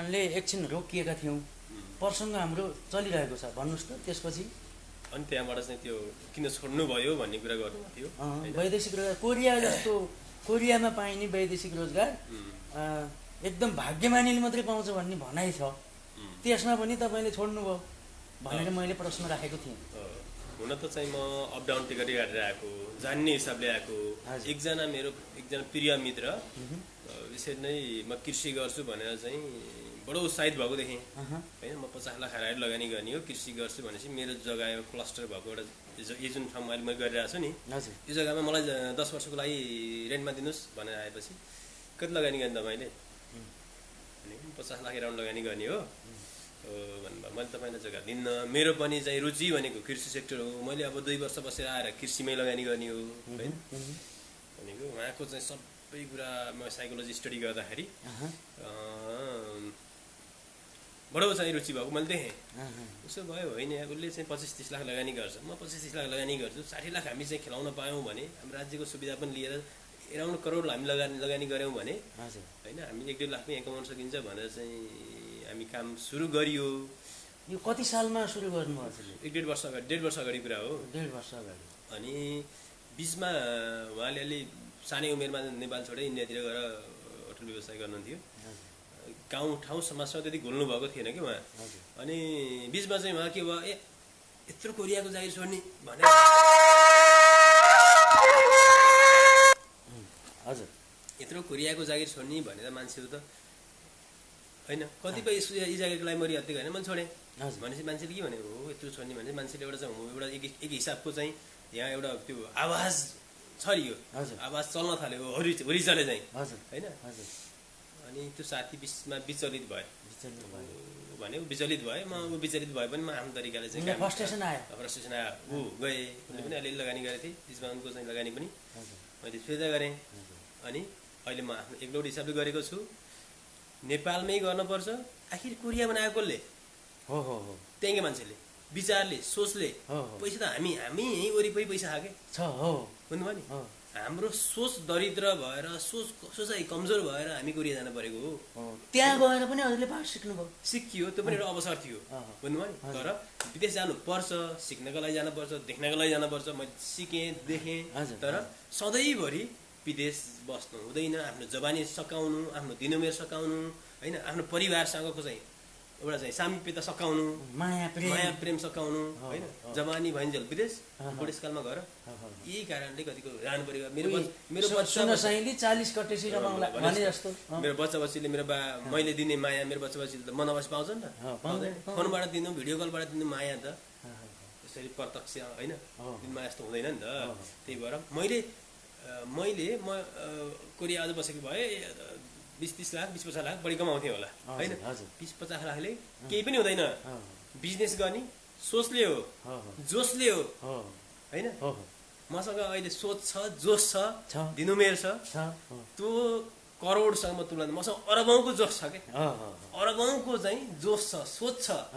कारणले एकछिन रोकिएका थियौँ। प्रसङ्ग हाम्रो चलिरहेको छ, भन्नुहोस् त त्यसपछि। अनि त्यहाँबाट चाहिँ त्यो किन छोड्नु भयो भन्ने कुरा गर्नुभएको थियो। वैदेशिक रोजगार कोरिया जस्तो, कोरियामा पाइने वैदेशिक रोजगार एकदम भाग्यमानीले मात्रै पाउँछ भन्ने भनाइ छ, त्यसमा पनि तपाईँले छोड्नुभयो भनेर मैले प्रश्न राखेको थिएँ। हुन त चाहिँ म अप डाउन टिकट गरेर आएको, जान्ने हिसाबले आएको। एकजना प्रिय मित्र यसरी नै म कृषि गर्छु भनेर चाहिँ बडो उत्साहित भएको देखेँ होइन। म 50 लाख हारेर लगानी गर्ने हो, कृषि गर्छु भनेपछि मेरो जग्गा यो क्लस्टर भएको एउटा यो जुन ठाउँमा अहिले मैले गरिरहेको छु नि, यो जग्गामा मलाई 10 वर्षको लागि रेन्टमा दिनुहोस् भनेर आएपछि कति लगानी गर्ने तपाईँले भने 50 लाख एराउन्ड लगानी गर्ने हो भन्नुभयो। मैले तपाईँलाई जग्गा दिन्न, मेरो पनि चाहिँ रुचि भनेको कृषि सेक्टर हो, मैले अब 2 वर्ष बसेर आएर कृषिमै लगानी गर्ने हो होइन भनेको। उहाँको चाहिँ सबै कुरा म साइकोलोजी स्टडी गर्दाखेरि बडो चाहिँ रुचि भएको मैले देखेँ। उसो भयो होइन, उसले चाहिँ 25-30 लाख लगानी गर्छ, म 25-30 लाख लगानी गर्छु, 60 लाख हामी चाहिँ खेलाउन पायौँ भने, हाम्रो राज्यको सुविधा पनि लिएर एराउन्ड करोड हामी लगानी गऱ्यौँ भने होइन, हामी 1-1.5 लाखमै यहाँ कमाउन सकिन्छ भनेर चाहिँ हामी काम सुरु गरियो। यो कति सालमा सुरु गर्नुभयो? 1-1.5 वर्ष अगाडि, 1.5 वर्ष अगाडि कुरा हो। 1.5 वर्ष अगाडि। अनि बिचमा उहाँले अलि सानै उमेरमा नेपाल छोडेर इन्डियातिर गएर होटल व्यवसाय गर्नुहुन्थ्यो। गाउँठाउँ समाजसँग त्यति घुल्नु भएको थिएन कि उहाँ। अनि बिचमा चाहिँ उहाँ के भयो, यत्रो कोरियाको जागिर छोड्ने भनेर हजुर, यत्रो कोरियाको जागिर छोड्ने भनेर मान्छेहरू त होइन, कतिपय यी जागिरको लागि मरि हत्या गरेर मैले छोडेँ भनेपछि मान्छेले के भने हो, यत्रो छोड्ने भने मान्छेले एउटा चाहिँ एउटा एक हिसाबको चाहिँ यहाँ एउटा त्यो आवाज छरियो, आवाज चल्न थाल्यो होरिचले चाहिँ होइन। अनि त्यो साथी बिचमा विचलित भयो भने विचलित भयो, म ऊ विचलित भए पनि म आफ्नो तरिकाले चाहिँ फ्रस्ट्रेसन आयो ऊ गएँ। उसले पनि अलिअलि लगानी गरेको थिएँ, बिचमा उनको चाहिँ लगानी पनि मैले फिर्ता गरेँ। अनि अहिले म आफ्नो एक्लोड हिसाबले गरेको छु, नेपालमै गर्नुपर्छ। आखिर कोरिया बनाएको कसले हो, त्यहीँको मान्छेले, विचारले, सोचले। पैसा त हामी यहीँ वरिपरि पैसा खाएँ छ हो भन्नुभयो नि। हाम्रो सोच दरिद्र भएर, सोचाइ कमजोर भएर हामी कोरिया जानु परेको हो। त्यहाँ गएर पनि हजुरले पाठ सिक्नुभयो? सिकियो, त्यो पनि एउटा अवसर थियो भन्नुभयो नि। तर विदेश जानुपर्छ, सिक्नको लागि जानुपर्छ, देख्नको लागि जानुपर्छ। मैले सिकेँ, देखेँ, तर सधैँभरि विदेश बस्नु हुँदैन। आफ्नो जवानी सकाउनु, आफ्नो दिनोमेर सकाउनु होइन, आफ्नो परिवारसँगको चाहिँ एउटा चाहिँ सामिप्यता सकाउनु, माया प्रेम सकाउनु होइन, जवानी भइन्जेल विदेश, बुढेसकालमा गएर। यही कारणले कतिको जानु पऱ्यो। मेरो बच्चा बच्चीले मेरो बा मैले दिने माया मेरो बच्चा बच्चीले त मन अवश्य पाउँछ नि त, फोनबाट दिनु, भिडियो कलबाट दिनु माया त यसरी प्रत्यक्ष होइन माया जस्तो हुँदैन नि त। त्यही भएर म कोरिया आज बसेको भए 20-30 लाख 20-50 लाख बढी कमाउँथेँ होला होइन। 20-50 लाखले केही पनि हुँदैन। बिजनेस गर्ने सोचले हो, जोसले हो होइन। मसँग अहिले सोच छ, जोस छ, दिनुमेर छ, त्यो करोडसँग म तुलना, मसँग अरबौँको जोस छ क्या, अरबौँको चाहिँ जोस छ, सोच छ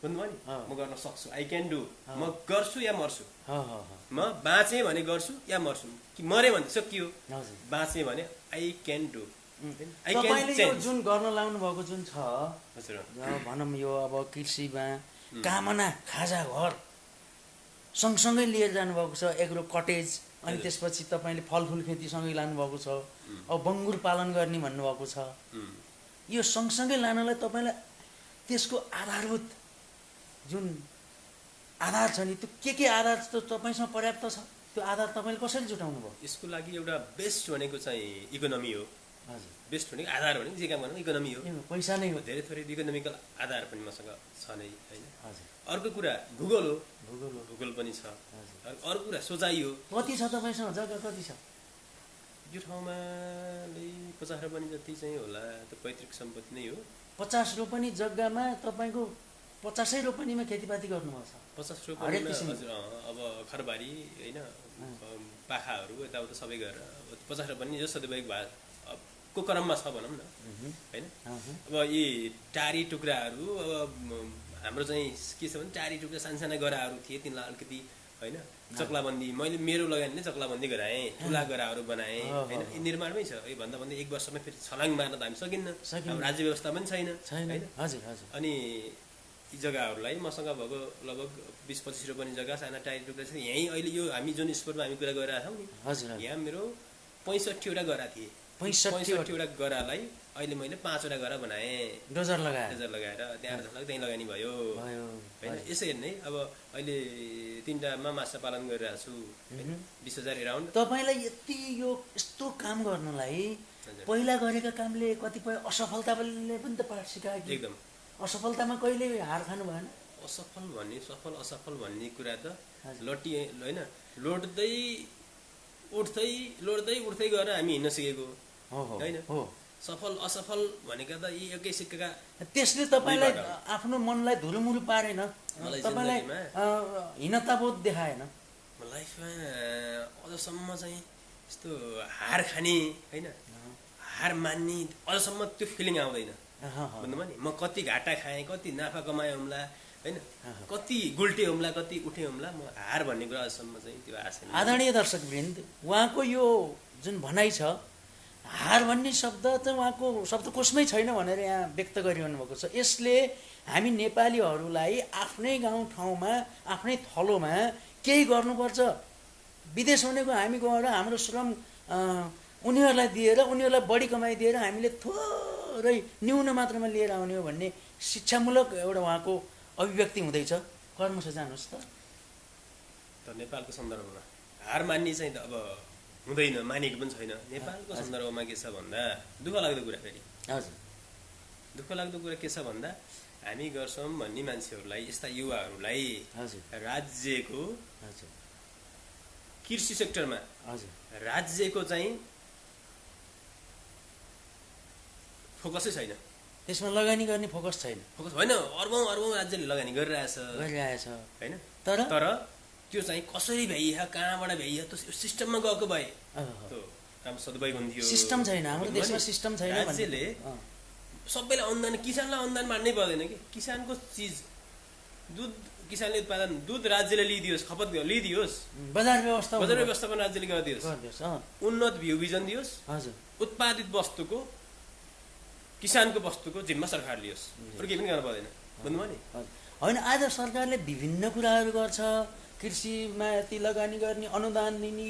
भन्नुभयो नि। म गर्न सक्छु, आई क्यान डु, म गर्छु या मर्छु। म बाँचेँ भने गर्छु या मर्छु, कि मरेँ भने सकियो, बाँचेँ भने आई क्यान डु। तपाईँले यो जुन गर्न लाउनु भएको जुन छ भनौँ यो अब कृषिमा कामना खाजा घर सँगसँगै लिएर जानुभएको छ, एग्रो कटेज, अनि त्यसपछि तपाईँले फलफुल खेतीसँगै लानुभएको छ, अब बङ्गुर पालन गर्ने भन्नुभएको छ। यो सँगसँगै लानलाई तपाईँलाई त्यसको आधारभूत जुन आधार छ नि, त्यो के आधार त तपाईँसँग पर्याप्त छ? त्यो आधार तपाईँले कसरी जुटाउनु भयो? यसको लागि एउटा बेस्ट भनेको चाहिँ इकोनोमी हो। बेस्ट भनेको आधार भनेको जे काम गर्नु इकोनोमी हो, पैसा नै हो। धेरै थोरै इकोनोमिकल आधार पनि मसँग छ नै होइन। अर्को कुरा भूगोल हो, भूगोल पनि छ। अर्को कुरा सोचाइ हो। कति छ तपाईँसँग जग्गा, कति छ यो ठाउँमा? 50 रोपनी जति चाहिँ होला, त्यो पैतृक सम्पत्ति नै हो। 50 रोपनी जग्गामा तपाईँको 50 रोपनीमा खेतीपाती गर्नुभएको छ? 50 रोपनीमा हजुर। अब खरबारी होइन, पाखाहरू यताउता सबै गरेर 50 रोपनी जो सदुपयोग को क्रममा छ भनौँ न होइन। अब यी टारी टुक्राहरू, अब हाम्रो चाहिँ के छ भने टारी टुक्रा सानसाना गराहरू थिए, तिनलाई अलिकति होइन चक्लाबन्दी मैले मेरो लगानीले चक्लाबन्दी गराएँ ठुला गराहरू बनाएँ होइन यी निर्माणमै छ यो भन्दा भन्दै 1 वर्षमै फेरि छलाङ मार्न त हामी सकिन्न हाम्रो राज्य व्यवस्था पनि छैन होइन हजुर हजुर अनि यी जग्गाहरूलाई मसँग भएको लगभग 20-25 रोपनी जग्गा साना टाइट टुक्रा छ यहीँ अहिले यो हामी जुन स्पोर्टमा हामी कुरा गरिरहेको छौँ नि हजुर यहाँ मेरो 65वटा गरा थिए 65वटा गरालाई अहिले मैले 5वटा गरा बनाएँ डोजर लगाएर त्यहाँ झलक त्यहीँ लगानी भयो होइन यसै हेर्ने अब अहिले 3टामा माछा पालन गरिरहेको छु 20,000 एराउन्ड तपाईँलाई यति यो यस्तो काम गर्नलाई पहिला गरेका कामले कतिपय असफलताले पनि त पाठ सिकायो कि एकदम असफलतामा कहिले हार खानु भएन असफल भन्ने सफल असफल भन्ने कुरा त लटी होइन लोड्दै उठ्दै गएर हामी हिँड्न सिकेको होइन सफल असफल भनेका त यी एकै सिक्का त्यसले तपाईँलाई आफ्नो मनलाई धुरुमुरु पारेन तपाईँलाई हीनताबोध देखाएन लाइफमा अझसम्म चाहिँ यस्तो हार खाने होइन हार मान्ने अझसम्म त्यो फिलिङ आउँदैन भन्नुमा नि म कति घाटा खाएँ कति नाफा कमाएँ हुम्ला होइन कति गुल्टे हुम्ला कति उठे हुम्ला म हार भन्ने कुरा अझसम्म चाहिँ त्यो आशा आदरणीय दर्शकवृन्द उहाँको यो जुन भनाइ छ हार भन्ने शब्द चाहिँ उहाँको शब्दकोशमै छैन भनेर यहाँ व्यक्त गरिरहनु भएको छ यसले हामी नेपालीहरूलाई आफ्नै गाउँ ठाउँमा आफ्नै थलोमा केही गर्नुपर्छ विदेश भनेको हामी गएर हाम्रो श्रम उनीहरूलाई दिएर उनीहरूलाई बढी कमाइ दिएर हामीले थोरै न्यून मात्रामा लिएर आउने हो भन्ने शिक्षामूलक एउटा उहाँको अभिव्यक्ति हुँदैछ कर्मश जानुहोस् त नेपालको सन्दर्भमा हार मान्ने चाहिँ त अब हुँदैन मानेको पनि छैन नेपालको सन्दर्भमा के छ भन्दा दुःख लाग्दो कुरा फेरि हजुर दुःख लाग्दो कुरा के छ भन्दा हामी गर्छौँ भन्ने मान्छेहरूलाई यस्ता युवाहरूलाई राज्यको कृषि सेक्टरमा राज्यको चाहिँ फोकसै छैन त्यसमा लगानी गर्ने फोकस छैन फोकस होइन अर्बौं राज्यले लगानी गरिरहेछ होइन तर त्यो चाहिँ कसरी भ्याइया कहाँबाट भ्याइया त्यो सिस्टममा गएको भए त्यो राम्रो सदुपयोग हुन्थ्यो सिस्टम छैन हाम्रो देशमा सिस्टम छैन राज्यले सबैलाई अनुदान किसानलाई अनुदान मान्नै पर्दैन कि किसानको चिज दुध किसानले उत्पादन दुध राज्यले लिइदियोस् खपत लिइदियोस् बजार व्यवस्थापन राज्यले गरिदियोस् उन्नत भ्यू भिजन दियोस् उत्पादित वस्तुको किसानको वस्तुको जिम्मा सरकार लियोस् अरू केही पनि गर्न पर्दैन भन्नुभयो नि होइन आज सरकारले विभिन्न कुराहरू गर्छ कृषिमा यति लगानी गर्ने अनुदान दिने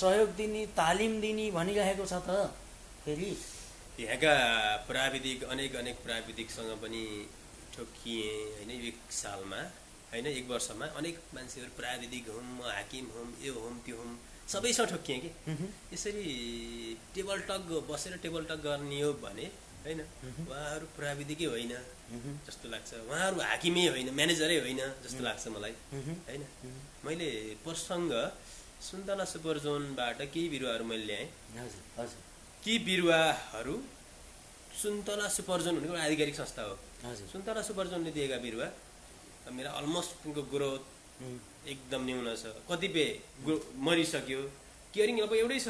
सहयोग दिने तालिम दिने भनिरहेको छ त फेरि यहाँका प्राविधिक अनेक प्राविधिकसँग पनि ठोकिए होइन 1 सालमा होइन 1 वर्षमा अनेक मान्छेहरू प्राविधिक हुन् म हाकिम हुँ यो हुँ त्यो हुँ सबैसँग ठोकिएँ कि यसरी टेबल टक गर्ने हो भने होइन उहाँहरू प्राविधिकै होइन जस्तो लाग्छ उहाँहरू हाकिमै होइन म्यानेजरै होइन जस्तो लाग्छ मलाई होइन मैले प्रसङ्ग सुन्तला सुपर जोनबाट केही बिरुवाहरू मैले ल्याएँ ती बिरुवाहरू सुन्तला सुपर जोन भनेको आधिकारिक संस्था हो सुन्तला सुपर जोनले दिएका बिरुवा मेरो अलमोस्ट तिनको ग्रोथ एकदम न्यून छ कतिपय मरिसक्यो केयरिङ अब एउटै छ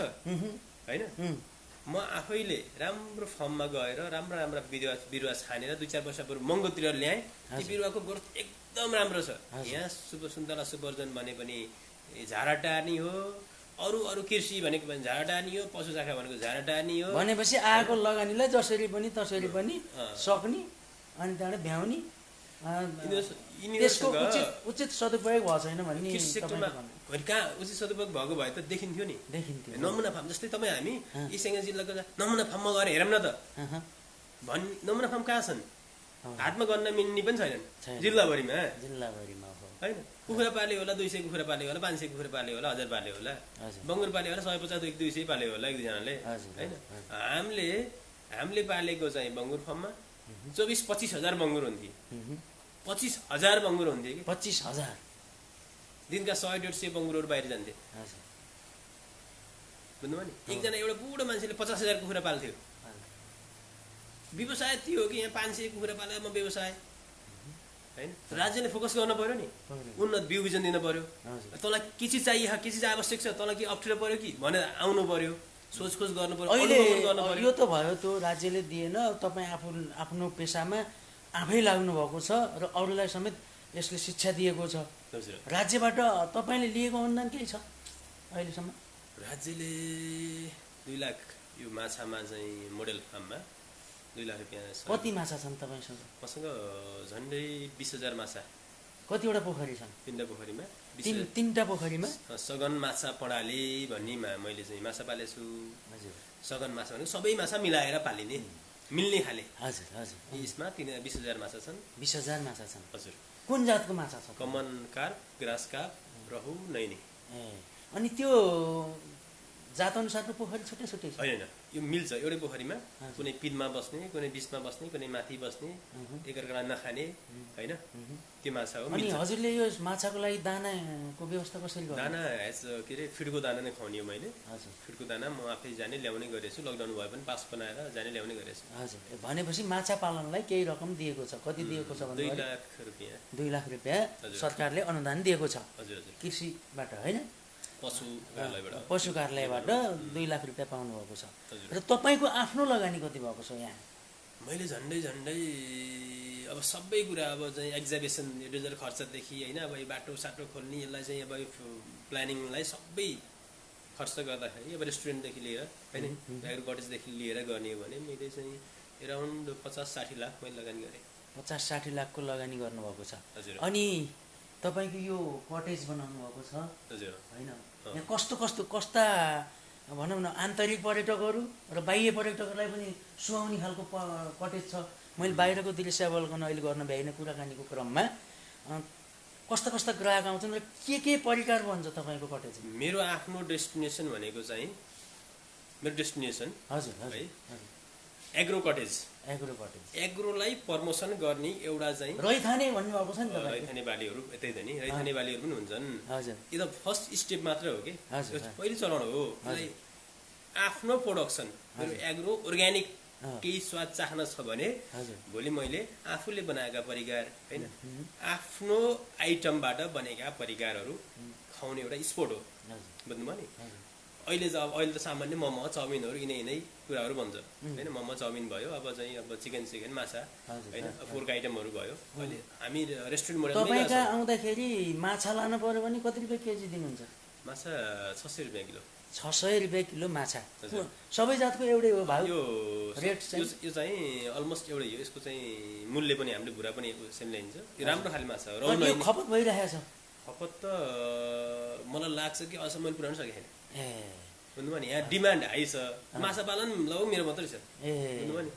होइन म आफैले राम्रो फर्ममा गएर राम्रा बिरुवा छानेर 2-4 वर्ष पूर्व महँगोतिर ल्याएँ ती बिरुवाको ग्रोथ एकदम राम्रो छ यहाँ सुन्तला सुपरजन भने पनि झारा टार्नी हो अरू कृषि भनेको पनि झारा टार्नी हो पशु शाखा भनेको झारा टार्नी हो भनेपछि आएको लगानीलाई जसरी पनि तसरी पनि सक्ने अनि त्यहाँबाट भ्याउने त्यसको उचित सदुपयोग भएको छैन भन्ने कहाँ उचित सदुपयोग भएको भए त देखिन्थ्यो नि नमुना फार्म जस्तै तपाईँ हामी इसेङ्गा जिल्लाको नमुना फार्ममा गएर हेरौँ न त नमुना फार्म कहाँ छन् हातमा गर्न मिल्ने पनि छैनन् जिल्लाभरिमा होइन कुखुरा पाले होला 200 कुखुरा पाले होला 500 कुखुरा पाले होला 1000 पाले होला बङ्गुर पाले होला 150-200 पाले होला 1-2जनाले होइन हामीले पालेको चाहिँ बङ्गुर फार्ममा 24-25 हजार बङ्गुर हुन्थे 25,000 बङ्गुर हुन्थे कि 25,000 दिनका 100-150 बङ्गुरहरू बाहिर जान्थे बुझ्नुभयो नि एकजना एउटा बुढो मान्छेले 50,000 कुखुरा पाल्थ्यो व्यवसाय त्यो हो कि यहाँ 500 कुखुरा पालेर म व्यवसाय हैन राज्यले फोकस गर्न पर्यो नि उन्नत बिउ बिजन दिन पर्यो तँलाई के चिज चाहिए के चिज आवश्यक छ तँलाई के अप्ठ्यारो पर्यो कि भनेर आउनु पर्यो सोचखोज गर्नु पर्यो अहिले यो त भयो त्यो राज्यले दिएन तपाईँ आफ्नो पेसामा आफै लाग्नु भएको छ र अरूलाई समेत यसले शिक्षा दिएको छ। हजुर राज्यबाट तपाईँले लिएको अनुदान केही छ अहिलेसम्म? राज्यले 2 लाख यो माछामा चाहिँ मोडेल फार्ममा 2 लाख रुपियाँ कति माछा छन् तपाईँसँग? मसँग झन्डै 20,000 माछा। कतिवटा पोखरी छन्? 3वटा पोखरीमा 3टा पोखरीमा सघन माछा प्रणाली भन्नेमा मैले चाहिँ माछा पालेको छु। हजुर सघन माछा भनेको सबै माछा मिलाएर पालिने मिल्ने खाले। हजुर हजुर यसमा 20,000 माछा छन्। 20,000 माछा छन्। हजुर कुन जातको माछा छ? कमन कार्प, ग्रास कार्प, रहु, नैनी। ए अनि त्यो जात अनुसारको पोखरी छुट्टै छुट्टै छ? होइन यो मिल्छ एउटै पोखरीमा। कुनै पिनमा बस्ने, कुनै बिचमा बस्ने, कुनै माथि बस्ने, एकअर्कालाई नखाने होइन त्यो माछा हो। अनि हजुरले यो माछाको लागि दानाको व्यवस्था कसरी गर्नु? दाना के अरे फिडको दाना नै खुवाउने हो मैले। हजुर फिडको दाना म आफै जाने ल्याउने गरेछु। लकडाउन भए पनि पास बनाएर जाने ल्याउने गरेछु। हजुर भनेपछि माछा पालनलाई केही रकम दिएको छ? कति दिएको छ भन्दा 2 लाख रुपियाँ। 2 लाख रुपियाँ सरकारले अनुदान दिएको छ हजुर हजुर कृषिबाट होइन? पशु कार्यालयबाट 2 लाख रुपियाँ पाउनुभएको छ। र तपाईँको आफ्नो लगानी कति भएको छ यहाँ? मैले झन्डै अब सबै कुरा अब चाहिँ एक्जाबिसन डोजर खर्चदेखि होइन अब यो बाटो साटो खोल्ने यसलाई चाहिँ अब यो प्लानिङलाई सबै खर्च गर्दाखेरि अब रेस्टुरेन्टदेखि लिएर होइन एग्रोकटेजदेखि लिएर गर्ने हो भने मैले चाहिँ एराउन्ड 50-60 लाख मैले लगानी गरेँ। 50-60 लाखको लगानी गर्नुभएको छ। हजुर अनि तपाईँको यो कटेज बनाउनु भएको छ हजुर होइन? यहाँ कस्ता भनौँ न आन्तरिक पर्यटकहरू र बाह्य पर्यटकहरूलाई पनि सुहाउने खालको कटेज छ। मैले बाहिरको दृश्यावलोकन अहिले गर्न भ्याइन कुराकानीको क्रममा कस्ता ग्राहक आउँछन् र के परिकार बन्छ तपाईँको कटेज? मेरो आफ्नो डेस्टिनेसन भनेको चाहिँ मेरो डेस्टिनेसन हजुर है एग्रो कटेज। एग्रोलाई प्रमोसन गर्ने एउटा चाहिँ रैथाने भन्नुभएको छ नि त? रैथाने बालीहरू यतै त नि रैथाने बालीहरू पनि हुन्छन्। हजुर यो त फर्स्ट स्टेप मात्र हो कि पहिले चलाउनु हो। आफ्नो प्रोडक्सन मेरो एग्रो अर्ग्यानिक केही स्वाद चाहन छ भने भोलि मैले आफूले बनाएका परिकार होइन आफ्नो आइटमबाट बनेका परिकारहरू खुवाउने एउटा स्पोर्ट हो। बुझ्नुभयो नि? अहिले त सामान्य मोमो चाउमिनहरू यिनै कुराहरू बन्छ होइन? मोमो चाउमिन भयो अब चाहिँ अब चिकन माछा होइन पोर्क आइटमहरू भयो। अहिले हामी रेस्टुरेन्ट मोडल तपाईँका आउँदाखेरि माछा लानु पर्यो भने कति रुपियाँ केजी दिनुहुन्छ? माछा 600 रुपियाँ किलो। 600 रुपियाँ किलो माछा सबै जातको एउटै हो भाउ? रेट यो चाहिँ अलमोस्ट एउटै हो। यसको चाहिँ मूल्य पनि हामीले भुरा पनि सेम ल्याइन्छ। यो राम्रो खाले माछा हो। यो खपत भइरहेको छ? खपत त मलाई लाग्छ कि अझ मैले पुऱ्याउन सकेको छैन। ए बुझ्नुभयो नि? यहाँ डिमान्ड हाई छ। माछा पालन लगभग मेरो मात्रै छ। ए बुझ्नुभयो नि?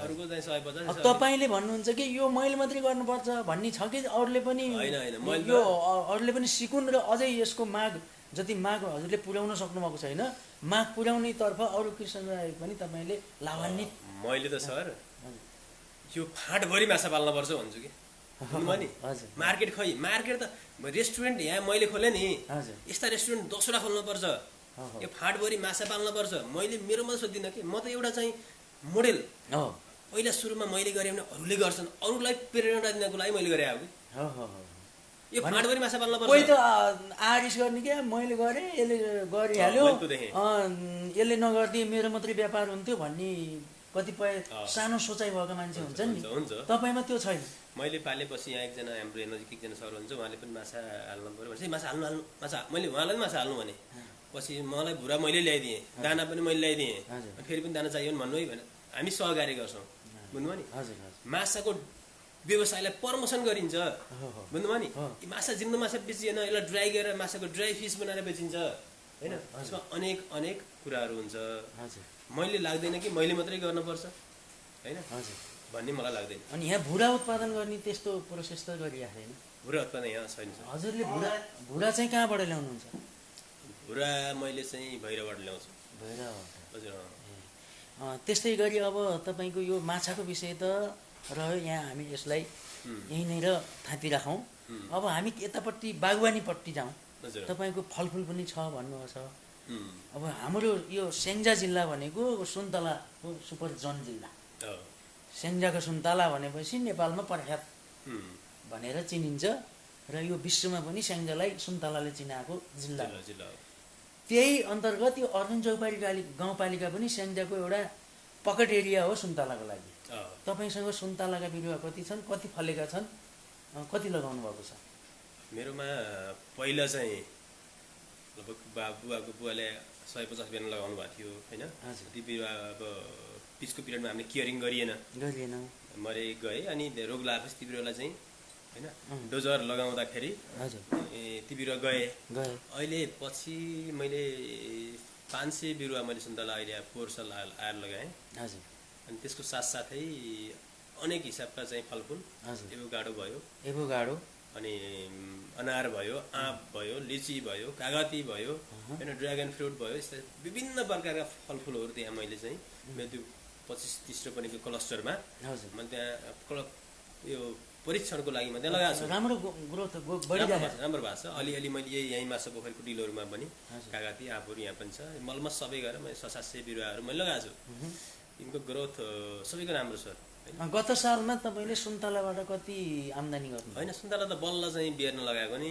अरूको चाहिँ 150। तपाईँले भन्नुहुन्छ कि यो मैले मात्रै गर्नुपर्छ भन्ने छ कि अरूले पनि? होइन यो अरूले पनि सिकुन् र अझै यसको माग जति माग हजुरले पुर्याउन सक्नुभएको छैन माग पुर्याउनेतर्फ अरू कृषकलाई पनि तपाईँले लाभान्वित? मैले त सर यो फाँटभरि माछा पाल्नुपर्छ भन्छु कि। बुझ्नुभयो नि? मार्केट मार्केट त रेस्टुरेन्ट यहाँ मैले खोलेँ नि यस्ता रेस्टुरेन्ट 10वटा खोल्नुपर्छ। यो फाँटभरि माछा पाल्नुपर्छ। मैले मेरो मात्रै सोध्दिनँ कि म त एउटा चाहिँ मोडेल पहिला सुरुमा मैले गरेँ भने अरूले गर्छन् अरूलाई प्रेरणा दिनको लागि मैले गरेँ कि यो फाँटभरि माछा पाल्नुपर्छ। कोही त आरिस गर्ने क्या मैले गरेँ यसले गरिहाल्यो यसले नगरिदिए मेरो मात्रै व्यापार हुन्थ्यो भन्ने कतिपय सानो सोचाइ भएका मान्छे हुन्छन् नि। तपाईँमा त्यो छैन? मैले पालेपछि यहाँ एकजना हाम्रो नजिक एकजना सर हुन्छ उहाँले पनि माछा हाल्नु पऱ्यो भने माछा हाल्नु माछा मैले उहाँलाई पनि माछा हाल्नु भने पछि मलाई भुरा मैले ल्याइदिएँ दाना पनि मैले ल्याइदिएँ फेरि पनि दाना चाहियो भने भन्नु है भने हामी सहकारी गर्छौँ। बुझ्नुभयो नि? माछाको व्यवसायलाई प्रमोसन गरिन्छ। बुझ्नुभयो नि? माछा जिन्दो माछा बेचिएन यसलाई ड्राई गरेर माछाको ड्राई फिस बनाएर बेचिन्छ होइन? यसमा अनेक कुराहरू हुन्छ। मैले लाग्दैन कि मैले मात्रै गर्नुपर्छ होइन भन्ने मलाई लाग्दैन। अनि यहाँ भुरा उत्पादन गर्ने त्यस्तो प्रोसेस त गरिराखेन? भुरा उत्पादन यहाँ छैन। हजुरले भुरा चाहिँ कहाँबाट ल्याउनुहुन्छ? भुरा मैले चाहिँ भैरवबाट ल्याउँछु। भैरवबाट? हजुर। त्यस्तै गरी अब तपाईँको यो माछाको विषय त रह्यो। यहाँ हामी यसलाई यहीँनिर थापिराखौँ। अब हामी यतापट्टि बागवानीपट्टि जाउँ। तपाईँको फलफुल पनि छ भन्नुभएको छ। अब हाम्रो यो स्याङ्जा जिल्ला भनेको सुन्तलाको सुपर जोन जिल्ला। स्याङ्जाको सुन्तला भनेपछि नेपालमा प्रख्यात भनेर चिनिन्छ र यो विश्वमा पनि स्याङ्जालाई सुन्तलाले चिनाएको जिल्ला। त्यही अन्तर्गत यो अर्जुन चौपारी गाउँपालिका पनि स्याङ्जाको एउटा पकेट एरिया हो सुन्तलाको लागि। तपाईँसँग सुन्तलाका बिरुवा कति छन्? कति फलेका छन्? कति लगाउनु भएको छ? मेरोमा पहिला चाहिँ लगभग बुवाको बुवाले 150 बियान लगाउनु भएको थियो होइन। ती बिरुवा अब पिचको पिरियडमा हामीले केयरिङ गरिएन, मरे गए। अनि रोग लागेपछि ती बिरुवालाई चाहिँ होइन डोजर लगाउँदाखेरि ती बिरुवा गए। अहिले पछि मैले 500 बिरुवा मैले सुन्तला अहिले पोहोर साल आएर लगाएँ। अनि त्यसको साथसाथै अनेक हिसाबका चाहिँ फलफुल एभोकाडो भयो, अनि अनार भयो, आँप भयो, लिची भयो, कागती भयो होइन, ड्र्यागन फ्रुट भयो, यस्ता विभिन्न प्रकारका फलफुलहरू त्यहाँ मैले चाहिँ मेरो त्यो 25-30 रोपनीको क्लस्टरमा मैले त्यहाँ यो परीक्षणको लागि म त्यहाँ लगाएको छु। राम्रो ग्रोथ राम्रो भएको छ। अलिअलि मैले यहीँ माछा पोखरीको डिलहरूमा पनि कागती आँपहरू यहाँ पनि छ। मलमा सबै गरेर मैले 700 बिरुवाहरू मैले लगाएको छु। यिनको ग्रोथ सबैको राम्रो छ। गत सालमा तपाईँले सुन्तलाबाट कति आम्दानी गर्नु? होइन, सुन्तला त बल्ल चाहिँ बेर्न लगाएको नि।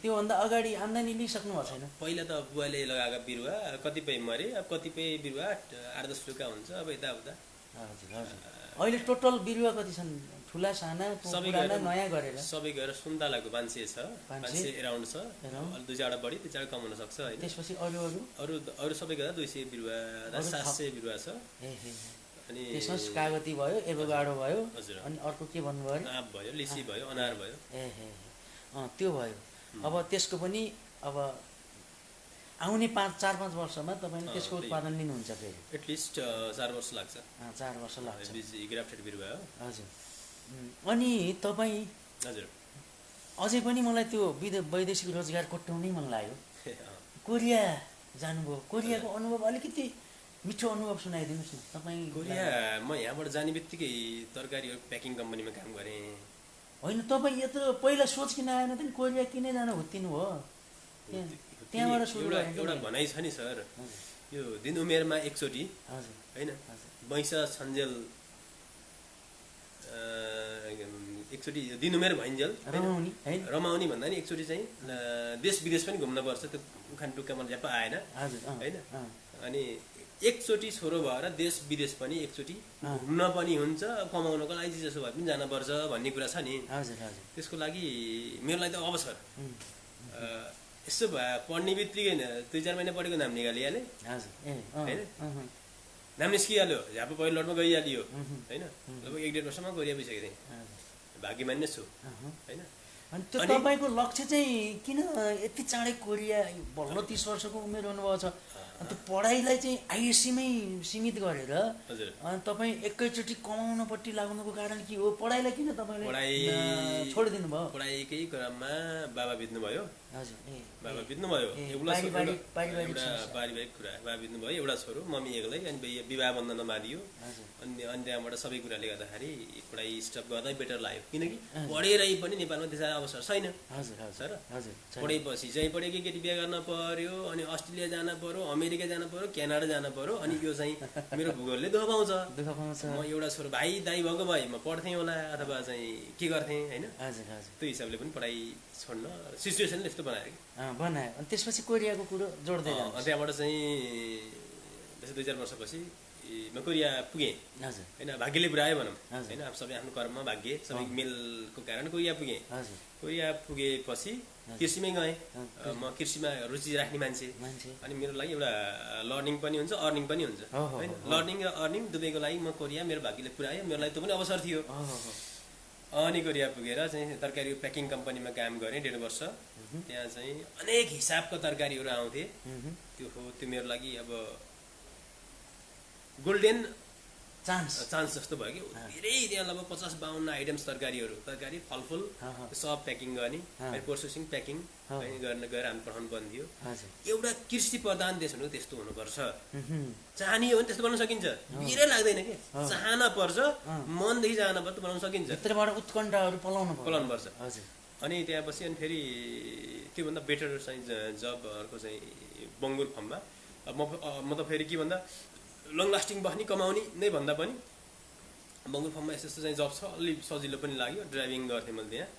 त्योभन्दा अगाडि आम्दानी लिइसक्नु भएको छैन? पहिला त बुवाले लगाएका बिरुवा कतिपय मरे, अब कतिपय बिरुवा 8-10 लुका हुन्छ अब यताउता। अहिले टोटल बिरुवा कति छन्? ठुला साना नयाँ गरेर सबै गरेर सुन्तलाको 500 छ, 500 एराउन्ड छ। अलि 2-4 बढी 2-4 कम हुन सक्छ होइन। त्यसपछि अरू सबै गरेर 200 बिरुवा 700 बिरुवा छ। अनि त्यसमा कागती भयो, एभोकाडो भयो, अनि अर्को के भन्नुभयो? आँप भयो, लिची भयो, अनार भयो। त्यो भयो। अब त्यसको पनि अब आउने 4-5 वर्षमा तपाईँले त्यसको उत्पादन लिनुहुन्छ फेरि? एटलिस्ट 4 वर्ष लाग्छ। 4 वर्ष लाग्छ। ग्राफ्टेड बिरुवा हो। हजुर। अनि तपाईँ अझै पनि मलाई त्यो वैदेशिक रोजगार कोट्याउनै मन लाग्यो। कोरिया जानुभयो, कोरियाको अनुभव अलिकति मिठो अनुभव सुनाइदिनुहोस् न तपाईँ। कोरिया म यहाँबाट जाने बित्तिकै तरकारीहरू प्याकिङ कम्पनीमा काम गरेँ। होइन, तपाईँ यो त पहिला सोच किन आएन त? कोरिया किन जान हुत्तिनु भयो? त्यहाँबाट एउटा भनाइ छ नि सर, यो दिन उमेरमा एकचोटि होइन वैंश छन्जेल एकचोटि दिन उमेर भइन्जेल रमाउने भन्दा नि एकचोटि चाहिँ देश विदेश पनि घुम्नुपर्छ। त्यो उखान टुक्कामा ज्याप आएन होइन। अनि एकचोटि छोरो भएर देश विदेश पनि एकचोटि घुम्न पनि हुन्छ, कमाउनको लागि जसो भए पनि जानुपर्छ भन्ने कुरा छ नि। त्यसको लागि मेरो लागि त अवसर यसो भए पढ्ने बित्तिकै 2-4 महिना पढेको नाम निकालिहालेँ होइन। नाम निस्किहाल्यो, झ्यापो पहिलो लटमा गइहालियो होइन। लगभग 1-1.5 वर्षमा कोरिया पुगिसकेको थिएँ। भाग्यमान्य छु होइन। अनि त्यो तपाईँको लक्ष्य चाहिँ किन यति चाँडै कोरिया बल्ल 30 वर्षको उमेर हुनुभएको छ? त्यो पढाइलाई चाहिँ आइएससीमै सीमित गरेर तपाईँ एकैचोटि कमाउनपट्टि लाग्नुको कारण के हो? पढाइलाई किन तपाईँले छोडिदिनु भयो? पढाइकै क्रममा बाबा बित्नुभयो। बाबा बित्नुभयो, पारिवारिक कुरा। बाबा बित्नुभयो, एउटा छोरो, मम्मी एक्लै। अनि विवाह बन्द नमारियो। अनि त्यहाँबाट सबै कुराले गर्दाखेरि पढाइ स्टप गर्दा बेटर लाग्यो। किनकि पढेरै पनि नेपालमा त्यसै अवसर छैन सर। पढेपछि चाहिँ पढेकै केटी बिहा गर्न पर्यो, अनि अस्ट्रेलिया जान पर्यो, अमेरिका जान पर्यो, क्यानाडा जान पर्यो। अनि यो चाहिँ मेरो भूगोलले दुःख पाउँछ। म एउटा छोरो भाइ दाइ भएको भए म पढ्थेँ होला, अथवा चाहिँ के गर्थेँ होइन। त्यो हिसाबले पनि पढाइ छोड्न सिचुएसनले यस्तो बनायो। अनि त्यसपछि कोरियाको कुरो जोड्दै जानु। त्यहाँबाट चाहिँ त्यसै 2-4 वर्षपछि म कोरिया पुगेँ होइन। भाग्यले पुऱ्यायो भनौँ होइन। अब सबै आफ्नो कर्ममा भाग्य सबै मेलको कारण कोरिया पुगेँ। कोरिया पुगेपछि कृषिमै गएँ। म कृषिमा रुचि राख्ने मान्छे। अनि मेरो लागि एउटा लर्निङ पनि हुन्छ, अर्निङ पनि हुन्छ होइन। लर्निङ र अर्निङ दुवैको लागि म कोरिया मेरो भाग्यले पुऱ्यायो। मेरो लागि त्यो पनि अवसर थियो। अनि कोरिया पुगेर चाहिँ तरकारी प्याकिङ कम्पनीमा काम गरेँ 1.5 वर्ष। त्यहाँ चाहिँ अनेक हिसाबका तरकारीहरू आउँथे। त्यो मेरो लागि अब गोल्डेन चान्स जस्तो भयो कि धेरै। त्यहाँ लगभग 50-52 आइटम्स तरकारी फलफुल सब प्याकिङ गर्ने, प्रोसेसिङ प्याकिङ गएर हामी पठाउनु पर्ने थियो। एउटा कृषि प्रधान देश हुनु त्यस्तो हुनुपर्छ। चाहने हो भने त्यस्तो बनाउन सकिन्छ, भिरै लाग्दैन कि। चाहना पर्छ, मनदेखि चाहना पर्छ, बनाउन सकिन्छ। भित्रबाट उत्कण्ठाहरू पलाउनु पर्छ। अनि त्यहाँपछि अनि फेरि त्योभन्दा बेटर चाहिँ जबहरूको चाहिँ बङ्गुर फर्ममा म त फेरि के भन्दा लङ लास्टिङ बस्ने कमाउने नै भन्दा पनि बङ्गुर फर्ममा यस्तो चाहिँ जब छ, अलि सजिलो पनि लाग्यो। ड्राइभिङ गर्थेँ मैले त्यहाँ।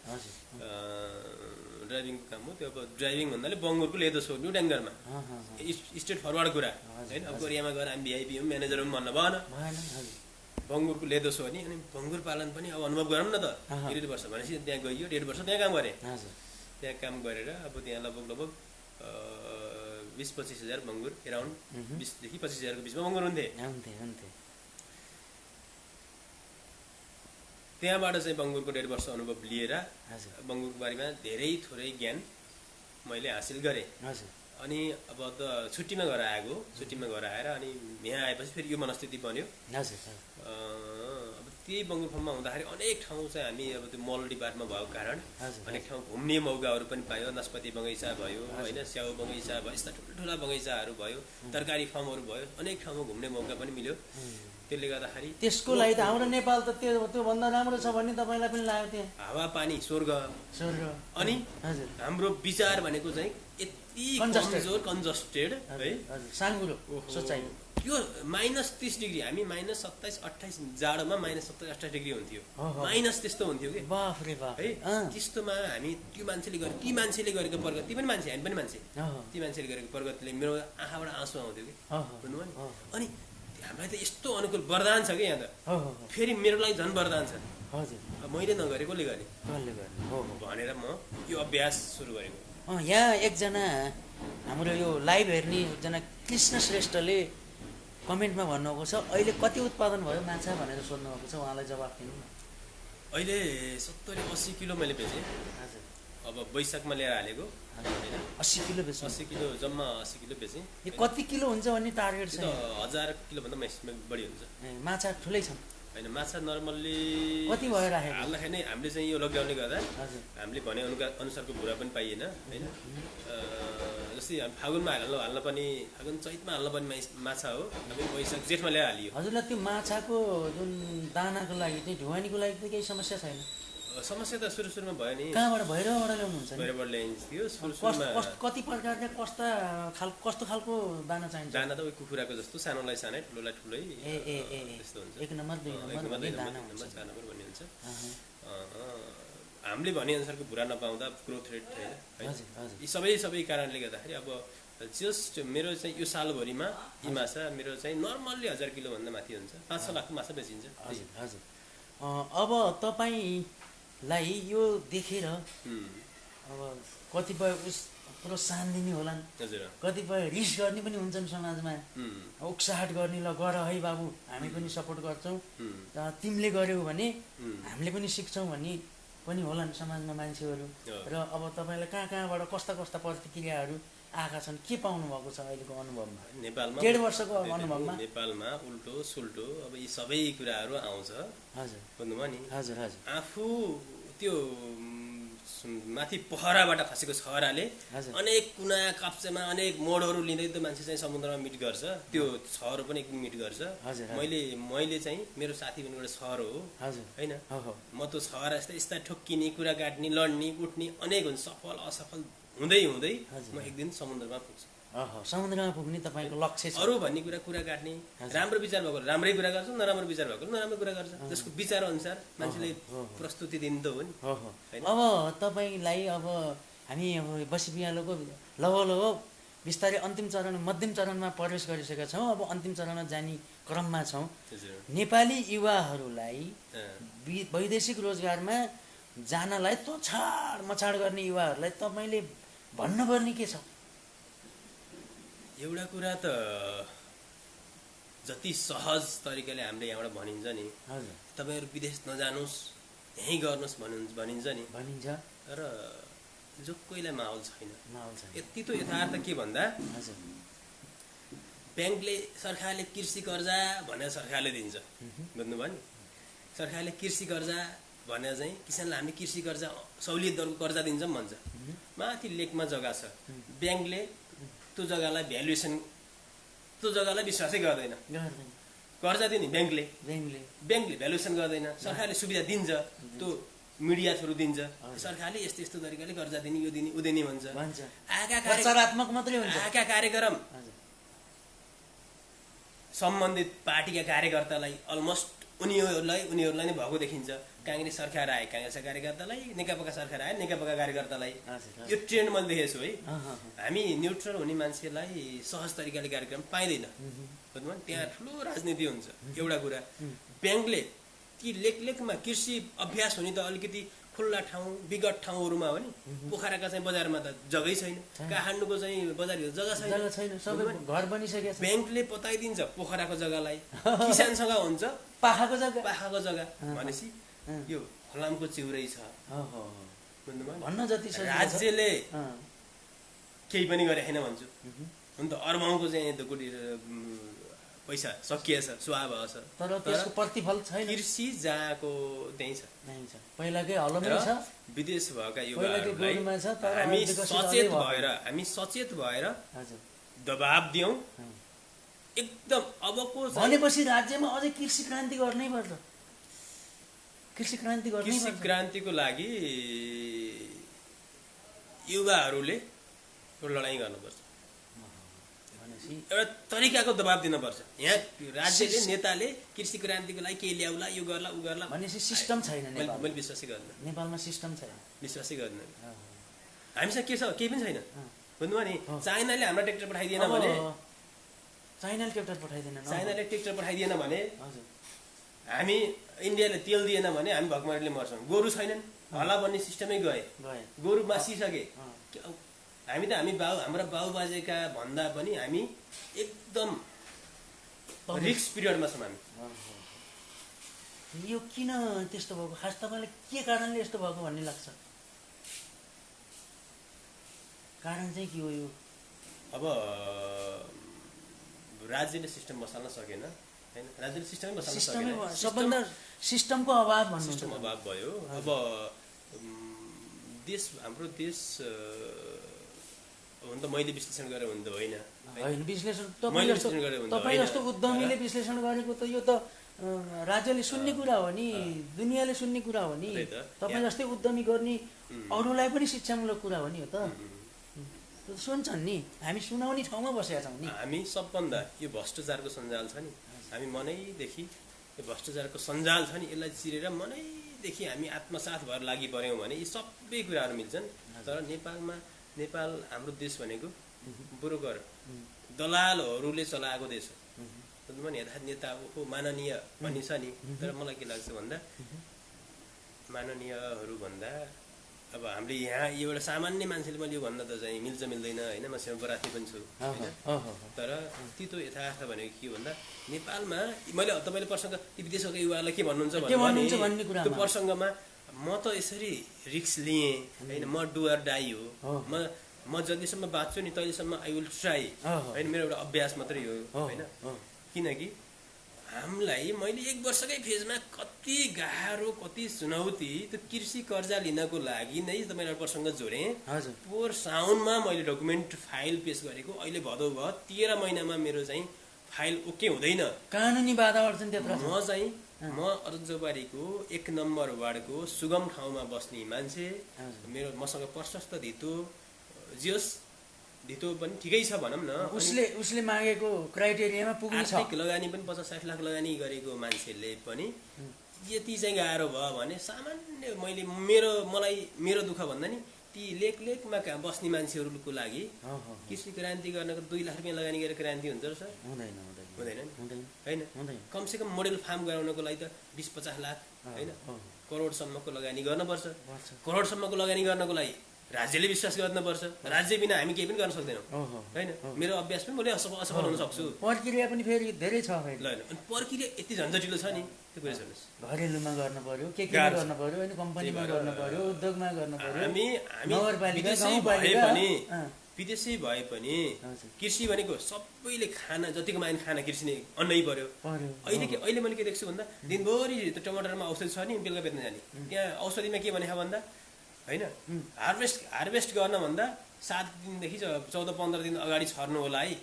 ड्राइभिङको काम हो त्यो। अब ड्राइभिङ भन्नाले बङ्गुरको लेदो छोड्नु ट्याङ्करमा, स्ट्रेट फरवर्ड कुरा होइन। अब कोरियामा गएर हामी भिआइपी म्यानेजर पनि भन्न भएन। बङ्गुरको लेदो सो अनि बङ्गुर पालन पनि अब अनुभव गरौँ न त। 1.5 वर्ष भनेपछि त्यहाँ गइयो, 1.5 वर्ष त्यहाँ काम गरेँ। त्यहाँ काम गरेर अब त्यहाँ लगभग 20-25 हजार बङ्गुर, एराउन्ड 20 देखि 25 हजारको बिचमा बङ्गुर हुन्थे। त्यहाँबाट चाहिँ बङ्गुरको 1.5 वर्ष अनुभव लिएर बङ्गुरको बारेमा धेरै थोरै ज्ञान मैले हासिल गरेँ। अनि अब त छुट्टीमा घर आएको, छुट्टीमा घर आएर अनि यहाँ आएपछि फेरि यो मनस्थिति बन्यो। अब त्यही बङ्गुर फार्ममा हुँदाखेरि अनेक ठाउँ चाहिँ हामी अब त्यो मल डिपार्टमा भएको कारण अनेक ठाउँ घुम्ने मौकाहरू पनि पायो। नास्पाती बगैँचा भयो होइन, स्याउ बगैँचा भयो, यस्ता ठुल्ठुला बगैँचाहरू भयो, तरकारी फार्महरू भयो, अनेक ठाउँमा घुम्ने मौका पनि मिल्यो। त्यसले गर्दाखेरि त्यसको लागि त हाम्रो नेपाल त त्यो भन्दा राम्रो छ भन्ने तपाईँलाई पनि लाग्यो। त्यहाँ हावापानी स्वर्ग। अनि हाम्रो विचार भनेको चाहिँ यति कमजोर, कन्जस्टेड है, साङ्गुरो सोचाइ। यो -30 डिग्री, हामी -27-28 जाडोमा -27-28 डिग्री हुन्थ्यो, माइनस त्यस्तो हुन्थ्यो कि है। त्यस्तोमा हामी त्यो मान्छेले गरेको प्रगति, ती पनि मान्छे, हामी पनि मान्छे, ती मान्छेले गरेको प्रगतिले मेरो आँखाबाट आँसु आउँथ्यो कि बुझ्नुभयो नि। अनि हामीलाई त यस्तो अनुकूल वरदान छ कि यहाँ त, फेरि मेरो लागि झन् वरदान छ। मैले नगरेको कसले गर्ने भनेर म यो अभ्यास सुरु गरेको। यहाँ एकजना हाम्रो यो लाइभ हेर्ने एकजना कृष्ण श्रेष्ठले कमेन्टमा भन्नुभएको छ, अहिले कति उत्पादन भयो माछा भनेर सोध्नुभएको छ, उहाँलाई जवाफ दिनु न। अहिले 70-80 किलो मैले बेचेँ। अब वैशाखमा ल्याएर हालेको 80 किलो बेच्नु? 80 किलो, जम्मा 80 किलो बेचेँ। यो कति किलो हुन्छ भन्ने टार्गेट छ? 1000 किलोभन्दा बढी हुन्छ। माछा ठुलै छन् होइन, माछा नर्मल्ली कति भयो राखेको? हाल्दाखेरि नै हामीले चाहिँ यो लकडाउनले गर्दा हामीले भने अनुसारको भुरा पनि पाइएन होइन। जस्तै फागुनमा हाल्न पनि, फागुन चैतमा हाल्न पनि माछा हो, अब वैशाख जेठमा ल्याएर हालियो। हजुरलाई त्यो माछाको जुन दानाको लागि चाहिँ ढुवानीको लागि त केही समस्या छैन? समस्या त सुरुमा भयो नि। कहाँबाट भैरवबाट ल्याउनुहुन्छ? भैरवबाट ल्याइन्थ्यो कति प्रकारका कस्तो खालको दाना चाहिन्छ? दाना त उयो कुखुराको जस्तो, सानोलाई सानै, ठुलोलाई ठुलै त्यस्तो हुन्छ। 1 नम्बर 2 नम्बर दाना हुन्छ, 4 नम्बर भन्ने हुन्छ। हामीले भने अनुसारको भुरा नपाउँदा ग्रोथ रेट छैन है। यी सबै कारणले गर्दाखेरि अब जस्ट मेरो चाहिँ यो सालभरिमा यी माछा मेरो चाहिँ नर्मल्ली 1000 किलोभन्दा माथि हुन्छ, 5-6 लाखको माछा बेचिन्छ। अब तपाईँलाई यो देखेर अब कतिपय प्रोत्साहन दिने होलान्, कतिपय रिस गर्ने पनि हुन्छन् समाजमा, उक्साहट गर्ने, ल गर है बाबु हामी पनि सपोर्ट गर्छौँ, तिमीले गर्यौ भने हामीले पनि सिक्छौँ भन्ने पनि होलान् समाजमा मान्छेहरू। र अब तपाईँलाई कहाँबाट कस्ता प्रतिक्रियाहरू आएका छन्, के पाउनु भएको छ अहिलेको अनुभवमा? नेपालमा 1.5 वर्षको अनुभवमा नेपालमा उल्टो सुल्टो अब यी सबै कुराहरू आउँछ। बुझ्नुभयो नि। आफू त्यो माथि पहराबाट खसेको छहराले अनेक कुना काप्चामा अनेक मोडहरू लिँदै त मान्छे चाहिँ समुद्रमा मिट गर्छ, त्यो छहरो पनि एकदम मिट गर्छ। मैले चाहिँ मेरो साथी पनि एउटा छहरो हो होइन, म त्यो छहरा यस्ता ठोक्किने, कुरा काट्ने, लड्ने, उठ्ने अनेक हुन्छ, सफल असफल हुँदै म एक दिन समुद्रमा पुग्छु। समुद्रमा पुग्ने तपाईँको लक्ष्य छ? अरू भन्ने कुरा काट्ने, राम्रो विचार भएको राम्रै कुरा गर्छ, नराम्रो विचार भएको नराम्रो कुरा गर्छ, त्यसको विचार अनुसार मान्छेले प्रस्तुति दिनु त हो नि। अब तपाईँलाई अब हामी अब बसी बिहालोको लगभग बिस्तारै अन्तिम चरण, मध्यम चरणमा प्रवेश गरिसकेका छौँ, अब अन्तिम चरणमा जाने क्रममा छौँ। नेपाली युवाहरूलाई वैदेशिक रोजगारमा जानलाई तछाड मछाड गर्ने युवाहरूलाई तपाईँले भन्नुपर्ने के छ? एउटा कुरा त जति सहज तरिकाले हामीले यहाँबाट भनिन्छ नि, तपाईँहरू विदेश नजानुहोस्, यहीँ गर्नुहोस् भनिन्छ नि, र जो कोहीलाई माहौल छैन। यति त यथार्थ के भन्दा ब्याङ्कले सरकारले कृषि कर्जा भनेर सरकारले दिन्छ, बुझ्नुभयो नि। सरकारले कृषि कर्जा भनेर चाहिँ किसानलाई हामीले कृषि कर्जा सहुलियत दरको कर्जा दिन्छौँ भन्छ। माथि लेकमा जग्गा छ, ब्याङ्कले त्यो जग्गालाई भ्यालुएसन, त्यो जग्गालाई विश्वासै गर्दैन, कर्जा दिने ब्याङ्कले भ्यालुएसन गर्दैन। सरकारले सुविधा दिन्छ, त्यो मिडिया थ्रु दिन्छ, सरकारले यस्तो तरिकाले कर्जा दिने, यो दिने, उदिने भन्छ। आएका कार्यक्रम सम्बन्धित पार्टीका कार्यकर्तालाई अलमोस्ट उनीहरूलाई नै भएको देखिन्छ। काङ्ग्रेस सरकार आए काङ्ग्रेसका कार्यकर्तालाई, नेकपाका सरकार आए नेकपाका कार्यकर्तालाई, यो ट्रेन्ड मैले देखेको छु है। हामी न्युट्रल हुने मान्छेलाई सहज तरिकाले कार्यक्रम पाइँदैन, बुझ्नुभयो नि। त्यहाँ ठुलो राजनीति हुन्छ। एउटा कुरा ब्याङ्कले ती लेखमा कृषि अभ्यास हुने त अलिकति खुल्ला ठाउँ विगत ठाउँहरूमा हो नि। पोखराका चाहिँ बजारमा त जग्गै छैन, काठमाडौँको चाहिँ बजारहरू जग्गा छैन, सबै घर बनिसकेको छ। ब्याङ्कले बताइदिन्छ पोखराको जग्गालाई किसानसँग हुन्छ पाखाको जग्गा भनेपछि यो फलामको चिउरै छ भन्न जति छ। राज्यले केही पनि गरे छैन भन्छु। हुन त अर्बाउँको चाहिँ कोटी पैसा सकिएछ, सुहाव छ, तर त्यसको प्रतिफल छैन। कृषि जहाँको त्यही छ, पहिलाकै हलोमै छ। विदेश भएका युवाहरूलाई हामी सचेत भएर दबाब दियौँ एकदम। अबको भनेपछि राज्यमा अझै कृषि क्रान्ति गर्नै पर्छ। कृषि क्रान्तिको लागि युवाहरूले लडाइँ गर्नुपर्छ, एउटा तरिकाको दबाब दिनुपर्छ। यहाँ राज्यले नेताले कृषि क्रान्तिको लागि के ल्याउला, यो गर्ला उ गर्ला भनेपछि सिस्टम छैन। मैले विश्वासै गर्दैन, नेपालमा सिस्टम छैन, विश्वासै गर्दैन। हामीसँग के छ, केही पनि छैन। बुझ्नुभयो नि, चाइनाले हाम्रो ट्र्याक्टर पठाइदिएन भने, चाइनाले ट्र्याक्टर पठाइदिएन भने, हामी इन्डियाले तेल दिएन भने हामी भकमरीले मर्छौँ। गोरु छैनन्, हला भन्ने सिस्टमै गए, गोरु मासिसके। हाम्रा बाबुबाजेका भन्दा पनि हामी एकदम रिस्क पिरियडमा छौँ हामी। यो किन त्यस्तो भएको, खास तपाईँलाई के कारणले यस्तो भएको भन्ने लाग्छ? कारण चाहिँ के हो यो? अब राज्यले सिस्टम बसाल्न सकेन हैन, राज्यले सिस्टमै बसाल्न सकेन, सबभन्दा सिस्टमको अभाव भन्नु, सिस्टम अभाव भयो। अब हाम्रो देश हुन त मैले विश्लेषण गरेर हुँदो होइन, विश्लेषण तपाईँ जस्तो उद्यमीले विश्लेषण गरेको त यो त राज्यले सुन्ने कुरा हो नि, दुनियाँले सुन्ने कुरा हो नि। तपाईँ जस्तै उद्यमी गर्ने अरूलाई पनि शिक्षामूलक कुरा हो नि यो त। सुन्छन् नि, हामी सुनाउने ठाउँमा बसेका छौँ नि। हामी सबभन्दा यो भ्रष्टाचारको सञ्जाल छ नि, हामी मनैदेखि यो भ्रष्टाचारको सञ्जाल छ नि, यसलाई चिरेर मनैदेखि हामी आत्मसात भएर लागि पऱ्यौँ भने यी सबै कुराहरू मिल्छन्। तर नेपाल हाम्रो देश भनेको ब्रोकर दलालहरूले चलाएको देश हो। बुझ्नुभयो नि, यथार्थ नेताको माननीय भन्ने छ नि, तर मलाई के लाग्छ भन्दा माननीयहरू भन्दा अब हामीले यहाँ एउटा सामान्य मान्छेले मैले यो भन्दा त चाहिँ मिल्छ मिल्दैन होइन, म सेवापरार्थी पनि छु होइन। तर तितो यथार्थ भनेको के भन्दा नेपालमा मैले तपाईँले प्रसङ्ग विदेशका युवाहरूलाई के भन्नुहुन्छ भन्ने कुरा, त्यो प्रसङ्गमा म त यसरी रिक्स लिएँ होइन, म डु अर डाई हो, म जतिसम्म बाँच्छु नि तहिलेसम्म आई विल ट्राई होइन, मेरो एउटा अभ्यास मात्रै हो होइन। किनकि हामीलाई मैले 1 वर्षकै फेजमा कति गाह्रो कति चुनौती, त्यो कृषि कर्जा लिनको लागि नै त मैले प्रसङ्ग जोडेँ। पोहोर साउनमा मैले डकुमेन्ट फाइल पेश गरेको, अहिले भदौ भयो 13 महिनामा मेरो चाहिँ फाइल ओके हुँदैन, कानुनी बाधा अड्छन् त्यत्र। म अरुण चौपारीको 1 नम्बर वार्डको सुगम ठाउँमा बस्ने मान्छे, मेरो मसँग प्रशस्त धितो पनि ठिकै छ भनौँ न, उसले मागेको क्राइटेरियामा पुग्ने छ। लगानी पनि 50-60 लाख लगानी गरेको मान्छेले पनि यति चाहिँ गाह्रो भयो भने सामान्य मेरो दुःख भन्दा नि ती लेखमा बस्ने मान्छेहरूको लागि कृषि क्रान्ति गर्नको 2 लाख रुपियाँ लगानी गरेर क्रान्ति हुन्छ र सर? हुँदैन हैन। कमसेकम मोडेल फार्म गराउनको लागि त 20-50 लाख हैन, करोडसम्मको लगानी गर्नुपर्छ। करोडसम्मको लगानी गर्नको लागि राज्यले विश्वास गर्नुपर्छ। राज्य बिना हामी केही पनि गर्न सक्दैनौँ हैन। मेरो अभ्यास पनि मैले असफल हुन सक्छु। प्रक्रिया पनि फेरि धेरै छ हैन। अनि प्रक्रिया यति झन्झटिलो छ नि, त्यो कुरा सुन्नुस्। घरेलुमा गर्न पर्यो, के गर्न पर्यो हैन, कम्पनीमा गर्न पर्यो, उद्योगमा गर्न पर्यो। हामी नगरपालिका विदेशी भए पनि कृषि भनेको सबैले खाना जतिको माइन खाना कृषि नै अन्नै पर्यो। अहिले मैले के देख्छु भन्दा दिनभरि त टमाटरमा औषधि छ नि, बेलुका बेच्न जाने, त्यहाँ औषधिमा के भने भन्दा हैन, हार्भेस्ट गर्न भन्दा 7 दिनदेखि 14-15 दिन अगाडि छर्नु होला है।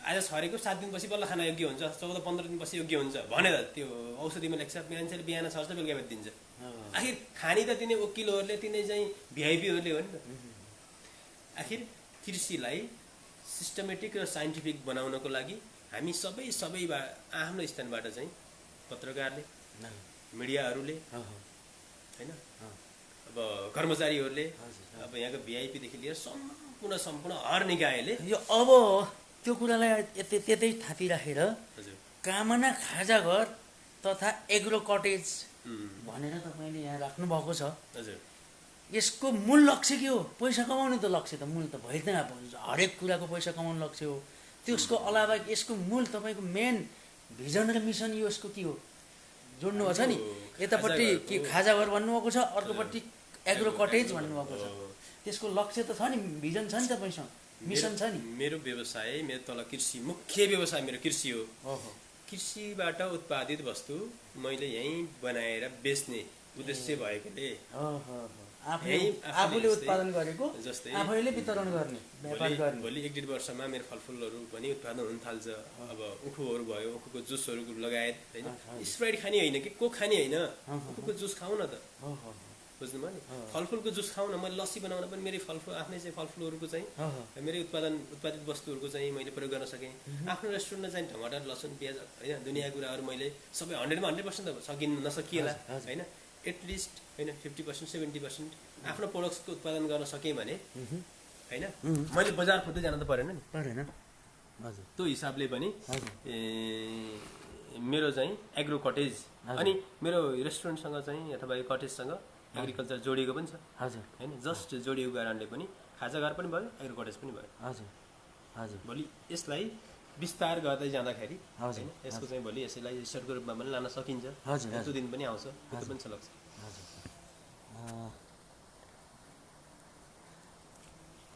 आज छरेको 7 दिनपछि बल्ल खाना योग्य हुन्छ, 14-15 दिनपछि योग्य हुन्छ भनेर त्यो औषधिमा लेख्छ। मान्छेले बिहान छर्छ, बेलुका बेचिदिन्छ। आखिर खानी त तिनै वकिलहरूले, तिनै चाहिँ भिआइपीहरूले हो नि त। आखिर कृषिलाई सिस्टमेटिक र साइन्टिफिक बनाउनको लागि हामी सबै आफ्नो स्थानबाट चाहिँ पत्रकारले, मिडियाहरूले हैन, अब कर्मचारीहरूले, अब यहाँको भिआइपीदेखि लिएर सम्पूर्ण हर निकायले यो अब त्यो कुरालाई त्यतै थापिराखेर कामना खाजा घर तथा एग्रो कटेज भनेर तपाईँले यहाँ राख्नुभएको छ। हजुर यसको मूल लक्ष्य के हो? पैसा कमाउनु त लक्ष्य त मूल त भइदैन, हरेक कुराको पैसा कमाउनु लक्ष्य हो। त्यसको अलावा यसको मूल तपाईँको मेन भिजन र मिसन यसको के हो जोड्नुभएको छ नि। यतापट्टि के खाजा घर भन्नुभएको छ, अर्कोपट्टि एग्रो कटेज भन्नुभएको छ। त्यसको लक्ष्य त छ नि, भिजन छ नि तपाईँसँग, मिसन छ नि। मेरो व्यवसाय मेरो तल कृषि, मुख्य व्यवसाय मेरो कृषि हो। कृषिबाट उत्पादित वस्तु मैले यहीँ बनाएर बेच्ने उद्देश्य भएकोले आफूले उत्पादन गरेको जस्तै आफैले वितरण गर्ने, व्यापार गर्ने। भोलि 1-1.5 वर्षमा मेरो फलफुलहरू पनि उत्पादन हुन थाल्छ। अब उखुहरू भयो, उखुको जुसहरू लगायत होइन, स्प्राइट खाने होइन कि कोक खाने होइन, उखुको जुस खाऊ न त, बुझ्नुभयो नि। फलफुलको जुस खाऊ न। मैले लस्सी बनाउन पनि मेरो फलफुल आफ्नै चाहिँ फलफुलहरूको चाहिँ मेरै उत्पादित वस्तुहरूको चाहिँ मैले प्रयोग गर्न सकेँ। आफ्नो रेस्टुरेन्टमा चाहिँ टमाटर, लसुन, प्याज होइन दुनियाँ कुराहरू मैले सबै 100% त नसकिएला होइन, एटलिस्ट होइन 50% 70% आफ्नो प्रोडक्ट्सको उत्पादन गर्न सकेँ भने होइन मैले बजार खोज्दै जान त परेन नि। हजुर त्यो हिसाबले पनि मेरो चाहिँ एग्रो कटेज अनि मेरो रेस्टुरेन्टसँग चाहिँ अथवा यो कटेजसँग एग्रिकल्चर जोडिएको पनि छ। हजुर होइन जस्ट जोडिएको कारणले पनि खाजा घर पनि भयो, एग्रो कटेज पनि भयो। हजुर हजुर भोलि यसलाई विस्तार गर्दै जाँदाखेरि होइन यसको चाहिँ भोलि यसैलाई रिसर्चको रूपमा पनि लान सकिन्छ। त्यो दिन पनि आउँछ, त्यो पनि छ लक्ष्य।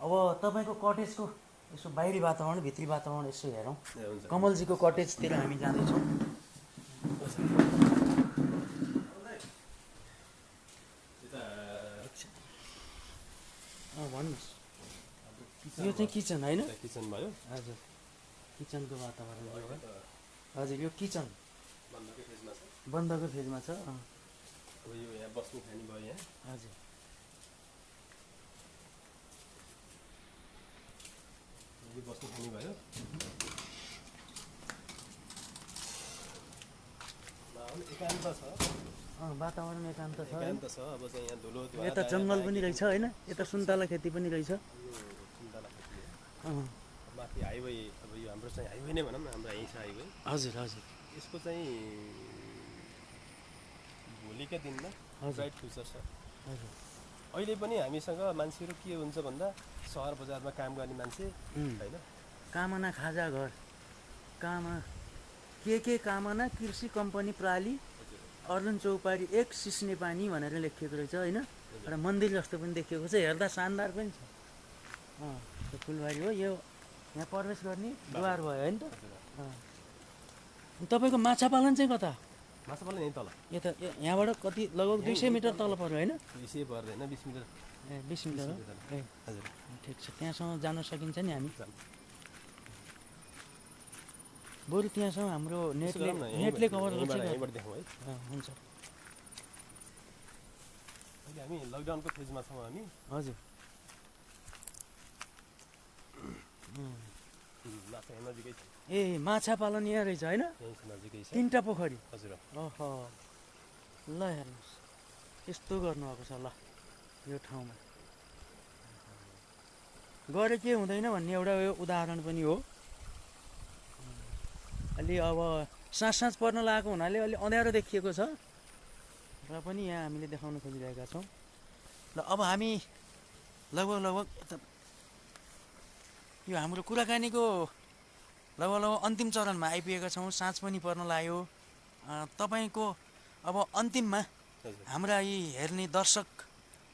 अब तपाईँको कटेजको यसो बाहिरी वातावरण भित्री वातावरण यसो हेरौँ। कमलजीको कटेजतिर हामी जाँदैछौँ। भन्नुहोस्, यो चाहिँ किचन होइन? किचन भयो। हजुर किचनको वातावरण यो हो। हजुर यो किचन बन्दको फेजमा छ। अब यो यहाँ बस्नु खाने भयो यहाँ। हजुर यो बस्नु खाने भयो। एकान्त छ, वातावरण एकान्त छ। एकान्त छ। अब चाहिँ यहाँ धुलो यता जङ्गल पनि रहेछ होइन, यता सुन्तला खेती पनि रहेछ। सुन्तला खेती माथि हाइवे, अब यो हाम्रो चाहिँ हाइवे नै भनौँ न, हाम्रो यहीँ छ हाइवे। हजुर हजुर यसको चाहिँ भोलिका दिनमा ब्राइट फ्युचर छ। हजुर अहिले पनि हामीसँग मान्छेहरू के हुन्छ भन्दा सहर बजारमा काम गर्ने मान्छे होइन, कामना खाजा घर कामा के कामना कृषि कम्पनी प्राली अर्जुन चौपारी 1 सिस्ने पानी भनेर लेखिएको रहेछ होइन। एउटा मन्दिर जस्तो पनि देखिएको छ, हेर्दा शानदार पनि छ। त्यो फुलबारी हो, यो यहाँ प्रवेश गर्ने द्वार भयो होइन त। तपाईँको माछा पालन चाहिँ कता? माछा पालन यहीँ तल, यता यहाँबाट कति लगभग 200 मिटर तल पर्यो होइन? 200 पर्दैन, 20 मिटर। 20 मिटर हो। ए हजुर ठिक छ, त्यहाँसम्म जान सकिन्छ नि हामी। बरु त्यहाँसम्म हाम्रो नेटले कभर गर्छ। हुन्छ। अहिले हामी लकडाउनको फेजमा छौँ हामी। हजुर माछा यहाँ नजिकै छ। ए माछा पालन यहाँ रहेछ होइन? यहीँ छ, नजिकै छ। 3टा पोखरी। हजुर। ओहो ल हेर्नुहोस्, यस्तो गर्नुभएको छ ल यो ठाउँमा। गरे के हुँदैन भन्ने एउटा यो उदाहरण पनि हो। अलि अब साँझ पर्न लागेको हुनाले अलि अँध्यारो देखिएको छ र पनि यहाँ हामीले देखाउन खोजिरहेका छौँ। ल अब हामी लगभग यो हाम्रो कुराकानीको लगभग अन्तिम चरणमा आइपुगेका छौँ। साँझ पनि पर्न लाग्यो। तपाईँको अब अन्तिममा हाम्रा यी हेर्ने दर्शक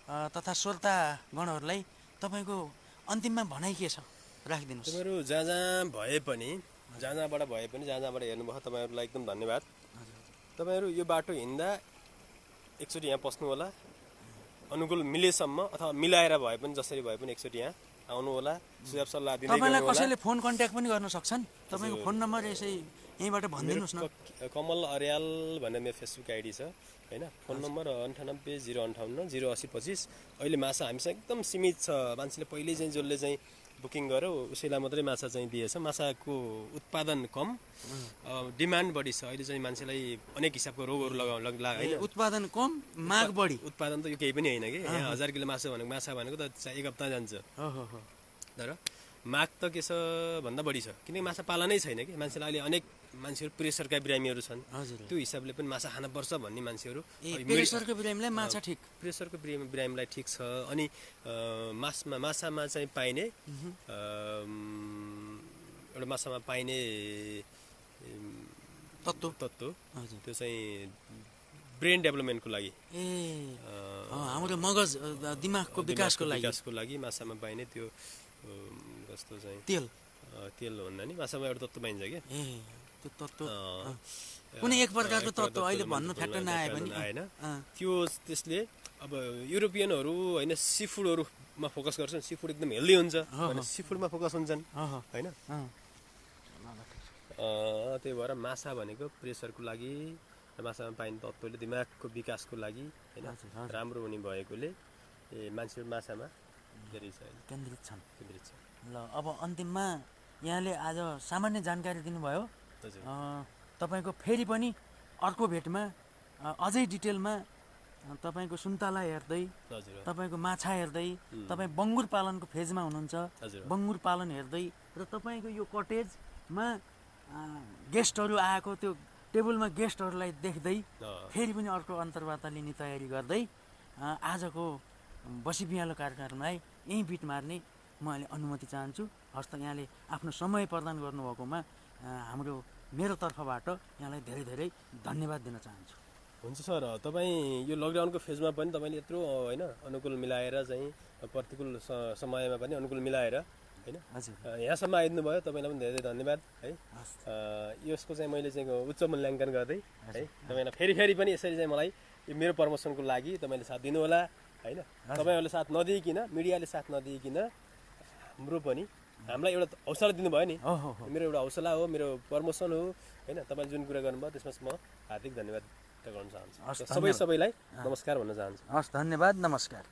तथा श्रोतागणहरूलाई तपाईँको अन्तिममा भनाइ के छ राखिदिनुहोस्। तपाईँहरू जहाँबाट भए पनि जहाँबाट हेर्नुभयो तपाईँहरूलाई एकदम धन्यवाद। तपाईँहरू यो बाटो हिँड्दा एकचोटि यहाँ पस्नु होला, अनुकूल मिलेसम्म अथवा मिलाएर भए पनि जसरी भए पनि एकचोटि यहाँ आउनु होला, सुझाव सल्लाह दिँदै गर्नु होला। तपाईँलाई कसैले फोन कन्ट्याक्ट पनि गर्न सक्छन्, तपाईँको फोन नम्बर यसै यहीँबाट भनिदिनुहोस् न। कमल अर्याल भनेर मेरो फेसबुक आइडी छ होइन। Phone number 9805508025। अहिले माछा हामीसँग एकदम सीमित छ। मान्छेले पहिले चाहिँ जसले चाहिँ बुकिङ गर्यो उसैलाई मात्रै माछा चाहिँ दिएछ। माछाको उत्पादन कम, डिमान्ड बढी छ। अहिले चाहिँ मान्छेलाई अनेक हिसाबको रोगहरू होइन, उत्पादन कम माग बढी। उत्पादन त यो केही पनि होइन कि, यहाँ 1000 किलो माछा भनेको त 1 हप्ता जान्छ। तर माग त के छ भन्दा बढी छ, किनकि माछा पालनै छैन कि। मान्छेलाई अहिले अनेक मान्छेहरू प्रेसरका बिरामीहरू छन् हजुर त्यो हिसाबले पनि माछा खानुपर्छ भन्ने मान्छेहरू प्रेसरको बिरामीलाई माछा ठिक प्रेसरको बिरामीलाई ठिक छ अनि माछामा चाहिँ पाइने एउटा माछामा पाइने तत्त्व त्यो चाहिँ ब्रेन डेभलपमेन्टको लागि हाम्रो मगज दिमागको विकासको लागि माछामा पाइने त्यो जस्तो चाहिँ तेल भन्दा नि माछामा एउटा तत्त्व पाइन्छ क्या त्यो तत्त्व कुनै एक प्रकारको तत्त्व अहिले भन्नु फ्याक्ट नआए पनि आएन त्यो त्यसले अब युरोपियनहरू होइन सी फुडहरूमा फोकस गर्छन् सी फुड एकदम हेल्दी हुन्छ भने सी फुडमा फोकस हुन्छन् होइन त्यही भएर माछा भनेको प्रेसरको लागि माछामा पाइने तत्त्वले दिमागको विकासको लागि होइन राम्रो हुने भएकोले मान्छेहरू माछामा धेरै केन्द्रित छन् ल अब अन्तिममा यहाँले आज सामान्य जानकारी दिनुभयो तपाईँको फेरि पनि अर्को भेटमा अझै डिटेलमा तपाईँको सुन्तला हेर्दै तपाईँको माछा हेर्दै तपाईँ बङ्गुर पालनको फेजमा हुनुहुन्छ बङ्गुर पालन हेर्दै र तपाईँको यो कटेजमा गेस्टहरू आएको त्यो टेबलमा गेस्टहरूलाई देख्दै फेरि पनि अर्को अन्तर्वार्ता लिने तयारी गर्दै आजको बसी बिहालो कार्यक्रमलाई यहीँ बिट मार्ने म अहिले अनुमति चाहन्छु। हस् त यहाँले आफ्नो समय प्रदान गर्नुभएकोमा मेरो तर्फबाट यहाँलाई धेरै धेरै धन्यवाद दिन चाहन्छु। हुन्छ सर तपाईँ यो लकडाउनको फेजमा पनि तपाईँले यत्रो होइन अनुकूल मिलाएर चाहिँ प्रतिकूल समयमा पनि अनुकूल मिलाएर होइन यहाँसम्म आइदिनु भयो तपाईँलाई पनि धेरै धेरै धन्यवाद है। यसको चाहिँ मैले चाहिँ उच्च मूल्याङ्कन गर्दै है तपाईँलाई फेरि पनि यसरी चाहिँ मलाई यो मेरो प्रमोसनको लागि तपाईँले साथ दिनुहोला होइन। तपाईँहरूले साथ नदिइकन मिडियाले साथ नदिइकन हामीलाई एउटा हौसला दिनुभयो नि मेरो एउटा हौसला हो मेरो प्रमोसन हो होइन। तपाईँले जुन कुरा गर्नुभयो त्यसमा म हार्दिक धन्यवाद गर्न चाहन्छु। सबैलाई नमस्कार भन्न चाहन्छु। हस् धन्यवाद नमस्कार।